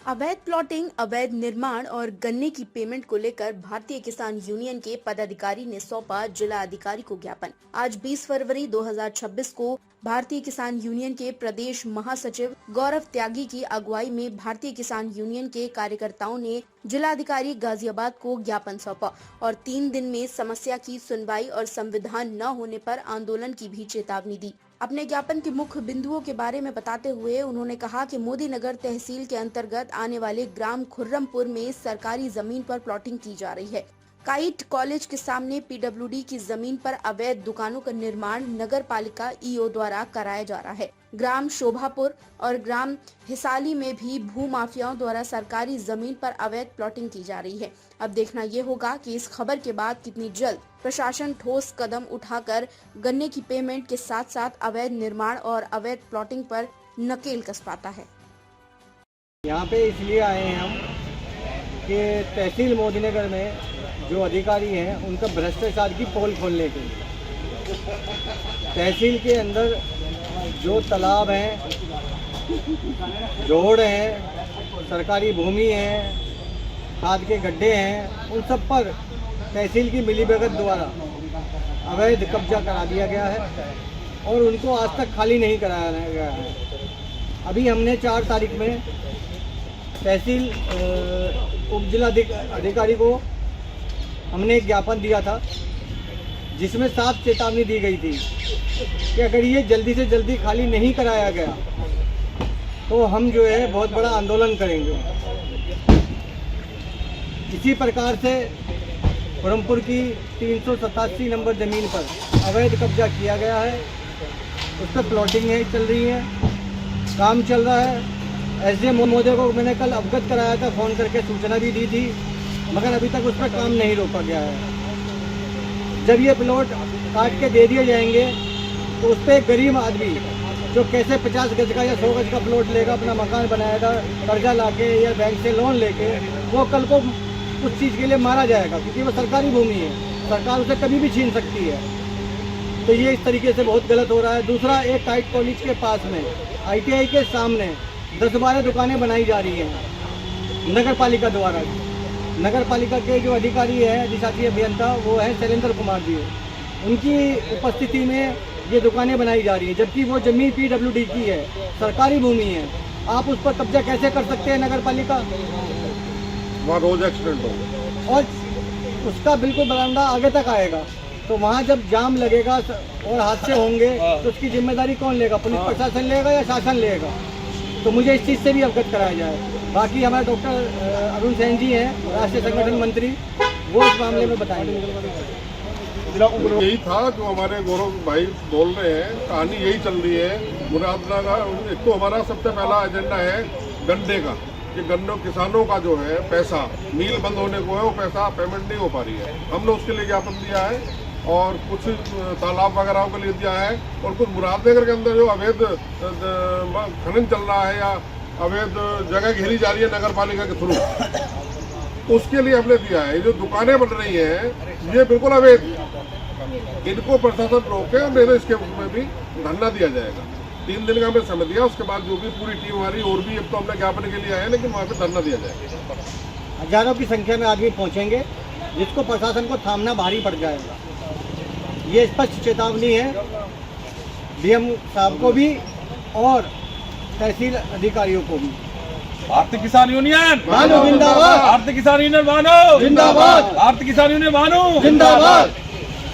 अवैध प्लॉटिंग, अवैध निर्माण और गन्ने की पेमेंट को लेकर भारतीय किसान यूनियन के पदाधिकारी ने सौंपा जिला अधिकारी को ज्ञापन। आज 20 फरवरी 2026 को भारतीय किसान यूनियन के प्रदेश महासचिव गौरव त्यागी की अगुवाई में भारतीय किसान यूनियन के कार्यकर्ताओं ने जिलाधिकारी गाजियाबाद को ज्ञापन सौंपा और 3 दिन में समस्या की सुनवाई और संविधान न होने पर आंदोलन की भी चेतावनी दी। अपने ज्ञापन के मुख्य बिंदुओं के बारे में बताते हुए उन्होंने कहा कि मोदी नगर तहसील के अंतर्गत आने वाले ग्राम खुर्रमपुर में सरकारी जमीन पर प्लॉटिंग की जा रही है। काइट कॉलेज के सामने पीडब्ल्यूडी की जमीन पर अवैध दुकानों का निर्माण नगर पालिका ईओ द्वारा कराया जा रहा है। ग्राम शोभापुर और ग्राम हिसाली में भी भू माफियाओं द्वारा सरकारी जमीन पर अवैध प्लॉटिंग की जा रही है। अब देखना ये होगा कि इस खबर के बाद कितनी जल्द प्रशासन ठोस कदम उठाकर गन्ने की पेमेंट के साथ साथ अवैध निर्माण और अवैध प्लॉटिंग पर नकेल कस पाता है। यहाँ पे इसलिए आए हैं हम कि तहसील मोदीनगर में जो अधिकारी हैं उनका भ्रष्टाचार की पोल खोलने के लिए तहसील के अंदर जो तालाब हैं, जोड़ हैं, सरकारी भूमि है, खाद के गड्ढे हैं, उन सब पर तहसील की मिलीभगत द्वारा अवैध कब्जा करा दिया गया है और उनको आज तक खाली नहीं कराया गया है। अभी हमने 4 तारीख में तहसील उप जिला अधिकारी को हमने एक ज्ञापन दिया था जिसमें साफ चेतावनी दी गई थी कि अगर ये जल्दी से जल्दी खाली नहीं कराया गया तो हम जो है बहुत बड़ा आंदोलन करेंगे। इसी प्रकार से खुर्रमपुर की 387 नंबर ज़मीन पर अवैध कब्जा किया गया है, उस पर प्लॉटिंग चल रही है, काम चल रहा है। एसडीएम महोदय को मैंने कल अवगत कराया था, फ़ोन करके सूचना भी दी थी, मगर अभी तक उस पर काम नहीं रोका गया है। जब ये प्लॉट काट के दे दिए जाएंगे तो उस पर एक गरीब आदमी जो कैसे 50 गज का या 100 गज का प्लॉट लेगा, अपना मकान बनाएगा कर्जा लाके या बैंक से लोन लेके, वो कल को उस चीज़ के लिए मारा जाएगा क्योंकि वो सरकारी भूमि है, सरकार उसे कभी भी छीन सकती है। तो ये इस तरीके से बहुत गलत हो रहा है। दूसरा, एक काइट कॉलेज के पास में ITI के सामने 10-12 दुकानें बनाई जा रही हैं नगर पालिका द्वारा। नगर पालिका के जो अधिकारी है, अधिशासी अभियंता, वो है शैलेंद्र कुमार जी, उनकी उपस्थिति में ये दुकानें बनाई जा रही हैं, जबकि वो जमीन PWD की है, सरकारी भूमि है। आप उस पर कब्जा कैसे कर सकते हैं नगर पालिका? वहाँ रोज एक्सीडेंट हो और उसका बिल्कुल बरामदा आगे तक आएगा, तो वहाँ जब जाम लगेगा और हादसे होंगे तो उसकी जिम्मेदारी कौन लेगा? पुलिस प्रशासन लेगा या शासन लेगा? तो मुझे इस चीज़ से भी अवगत कराया जाए। बाकी हमारे डॉक्टर अरुण सेन जी हैं, राष्ट्रीय संगठन मंत्री, वो इस मामले में बताएंगे। यही था जो हमारे गौरव भाई बोल रहे हैं, कहानी यही चल रही है मुरादनगर का। एक तो हमारा सबसे पहला एजेंडा है गन्ने का, कि गन्नों किसानों का जो है पैसा, मिल बंद होने को है, वो पैसा पेमेंट नहीं हो पा रही है। हमने उसके लिए ज्ञापन दिया है और कुछ तालाब वगैरह के लिए दिया है और कुछ मुरादनगर के अंदर जो अवैध खनन चल रहा है या अवैध जगह घेरी जा रही है नगर पालिका के थ्रू, उसके लिए हमने दिया है। जो दुकानें बन रही हैं ये बिल्कुल अवैध, इनको प्रशासन रोके और नहीं तो इसके में भी धरना दिया जाएगा। 3 दिन का हमने समय दिया, उसके बाद जो भी पूरी टीम हमारी और भी, अब तो हमने ज्ञापन के लिए आए हैं, लेकिन वहाँ पे धरना दिया जाएगा। हजारों की संख्या में आदमी पहुँचेंगे जिसको प्रशासन को थामना भारी पड़ जाएगा। ये स्पष्ट चेतावनी है DM साहब को भी और तहसील अधिकारियों को भी। भारतीय किसान यूनियन मानो जिंदाबाद, भारतीय किसान यूनियन मानो जिंदाबाद, भारतीय किसान यूनियन मानो जिंदाबाद।